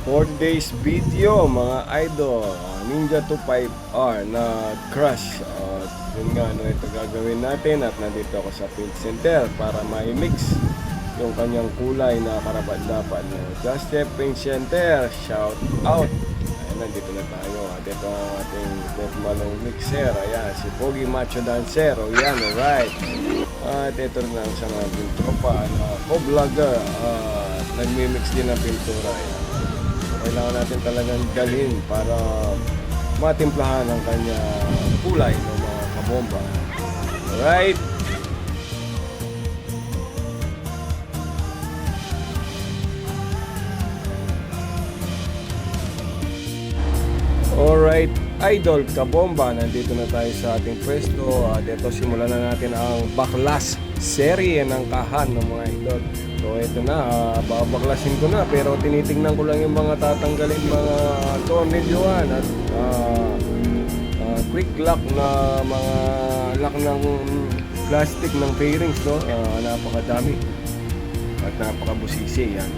For today's video mga idol, Ninja 25R na crush. Yun nga, ito gagawin natin at nandito ako sa paint center para ma-mix yung kanyang kulay na karapat-dapat. Just Chef Paint Center, shout out. Ayan, nandito na tayo at ito ang ating malong mixer. Ayan, si Pogi Macho Dancer. Ayan, alright. At ito na ang isang ating tropa na co-vlogger. Nagmimix din ng pintura. Ayan. Kailangan natin talagang galhin para matimplahan ang kanya kulay ng mga kabomba. Alright. Alright, idol kabomba, nandito na tayo sa ating pwesto. Dito simulan na natin ang baklas serye ng kahan ng mga idol. So ito na, babaklasin ko na pero tinitingnan ko lang yung mga tatanggalin mga tornilyoan at quick lock na mga lock ng plastic ng fairings, no? Napakadami at napakabusisi yan.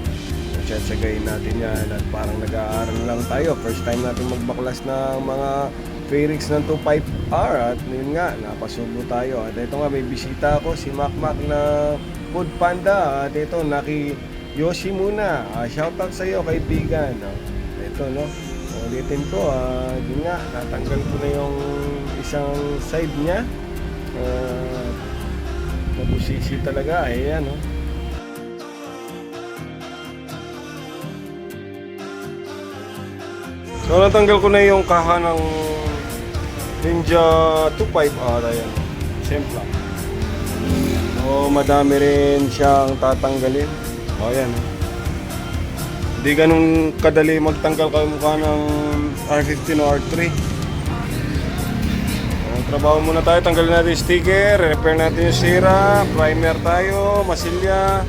Tsatsagayin natin yan at parang nag-aaral lang tayo. First time natin magbaklas ng mga fairings ng 25R at yun nga, napasubo tayo. At ito nga, may bisita ako, si Macmac na Food Panda. At ito, Naki Yoshi muna. Shoutout sa iyo, kaibigan. Ito, no? Ulitin ko, yun nga, natanggal ko na yung isang side niya. Mabusisi talaga. Ayan, no? So natanggal ko na yung kaha ng Ninja 25R. Ayan, simple. So madami rin siyang tatanggalin. O ayan, hindi ganun kadali magtanggal kayo mukha ng R15 o R3. Trabaho muna tayo, tanggalin natin yung sticker, repair natin yung sira, primer tayo, masilya,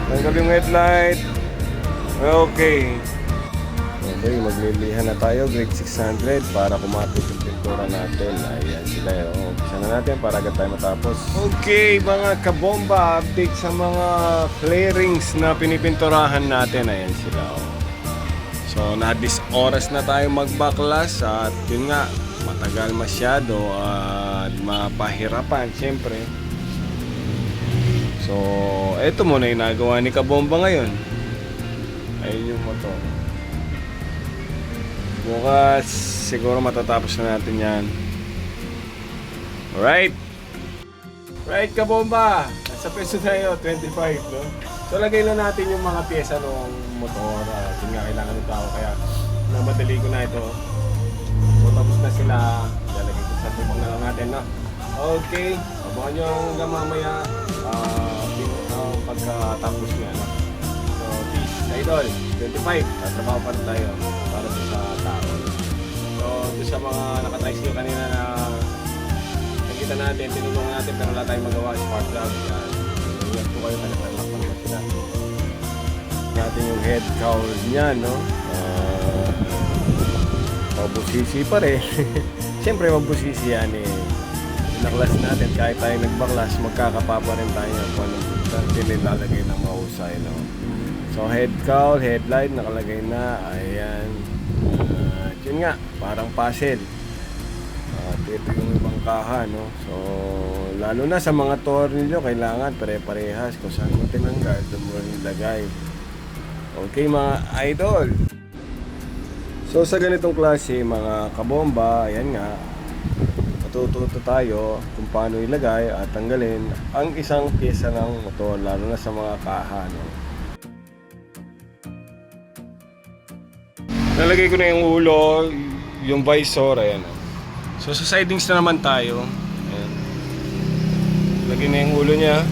tanggal yung headlight. Okay. Okay, maglilihan na tayo, grade 600 para kumapit yung pintura natin. Ayan sila, umpisa na natin para agad tayo matapos. Okay, mga kabomba, update sa mga clearings na pinipinturahan natin. Ayan sila, So, na-this oras na tayo magbaklas at yun nga, matagal masyado at mapahirapan, syempre. So, eto muna yung nagawa ni Kabomba ngayon. Ayun yung motor. Bukas siguro matatapos na natin yan. Alright. Right, kabomba. Nasa peso tayo, 25, no? So lagay na natin yung mga pyesa ng motor. Yun nga, kailangan ng tao. Kaya namadali ko na ito. So tapos na sila. Lalagay ko sa tubang na lang natin, no? Okay. Abangan nyo hanggang mamaya pagkatapos niya, no? So peace, idol. 25. Tatrabaho pa rin tayo para sa tao. So doon sa mga nakatice nyo kanina na nakita natin, tinulungan natin pero wala tayong magawa, smart vlog. Ingat po kayo, talagang naman sila. Natin yung head cowl niya, no? Mabusisi pa rin. Siyempre mabusisi yan eh. Naklas natin, kahit tayo nagbaklas, magkakapapa rin tayo kung anong nilalagay ng mahusay, no? So head cowl, headlight nakalagay na. Ayan. Yun nga, parang puzzle. Ito yung ibang kaha, no? So lalo na sa mga tornilyo, kailangan pare-parehas. Kung saan mo tinanggal, doon mo rin ilagay. Okay mga idol. So sa ganitong klase mga kabomba, ayan nga, matututo tayo kung paano ilagay at tanggalin ang isang pyesa ng motor, lalo na sa mga kaha, no? Nalagay ko na yung ulo, yung visor, ayan. So sa sidings na naman tayo. Ayan. Lagay na yung ulo niya.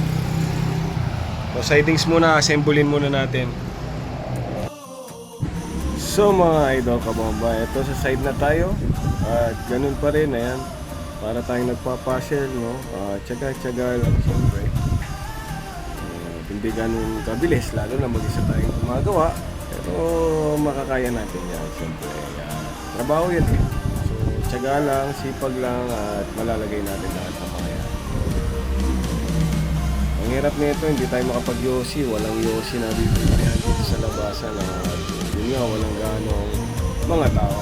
So sidings muna, assemblein muna natin. So mga idol kabomba, ito sa side na tayo. At ganun pa rin, ayan. Para tayong nagpapasyal, no? Tsaga-tsaga lang siyempre. Hindi ganun kabilis, lalo na mag-isa tayong gumagawa. Pero makakaya natin yan, siyempre. Trabaho yan eh. So, tiyaga lang, sipag lang, at malalagay natin lahat ng mga yan. Ang hirap nito, hindi tayo makapag-yosi. Walang yosi na bibigyan dito sa labasan. Yun nga walang ganong mga tao.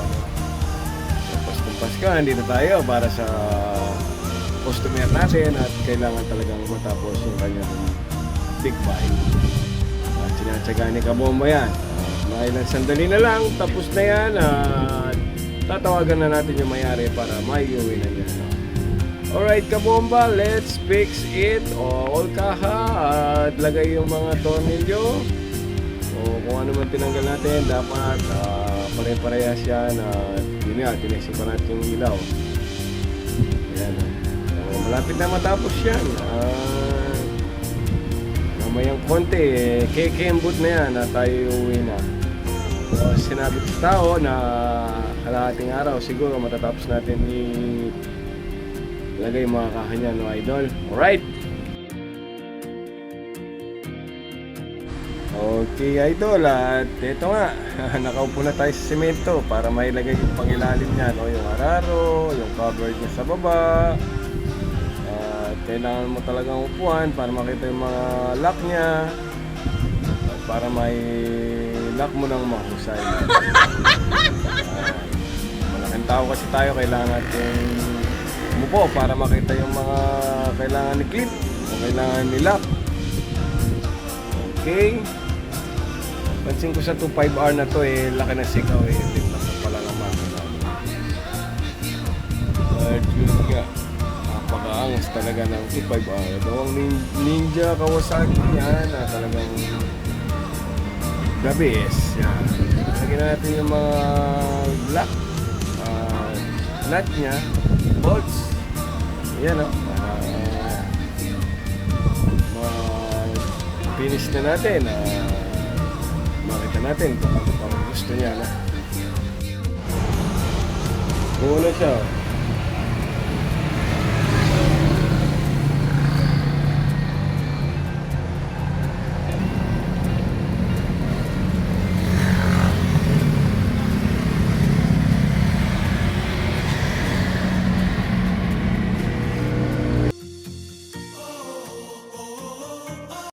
Tapos kung Pasko, nandito tayo para sa customer natin at kailangan talagang matapos yung kanyang tikbain. At sinatsaga ni Kabomba yan. Mga ilang sandali na lang, tapos na yan at tatawagan na natin yung mayari para maiuwi na niya. Alright Kabomba, let's fix it. All kaha at lagay yung mga tornilyo. O kung ano man tinanggal natin, dapat pare-parehas yan. Yun nga, tinesin pa natin yung ilaw. Ayan. Malapit na matapos yan. Mamayang konti, kekembot na yan na tayo uwi na. So, sinabi ko sa tao na kalahating araw siguro matatapos natin ilagay yung mga kahanya, no idol. Alright! Okay idol, at ito nga, nakaupo na tayo sa semento para mailagay yung pangilalim niya, no? Yung araro, yung cover niya sa baba. At kailangan mo talagang upuan para makita yung mga lock niya at para may lock mo ng mahusay. Malaking tao kasi tayo, kailangan natin umupo para makita yung mga kailangan ni clip o kailangan ni lock. Okay. Pansin ko sa 25R na to laki na sigaw tingnan mo pala ng makina. At yun nga, napakaangas talaga ng 25R. Ito ang Ninja Kawasaki yan talagang the best. Yan. Lagyan natin yung mga lock, nut nya, bolts. Yan para finish na natin. Makita natin kung gusto niya na. Kung ano siya.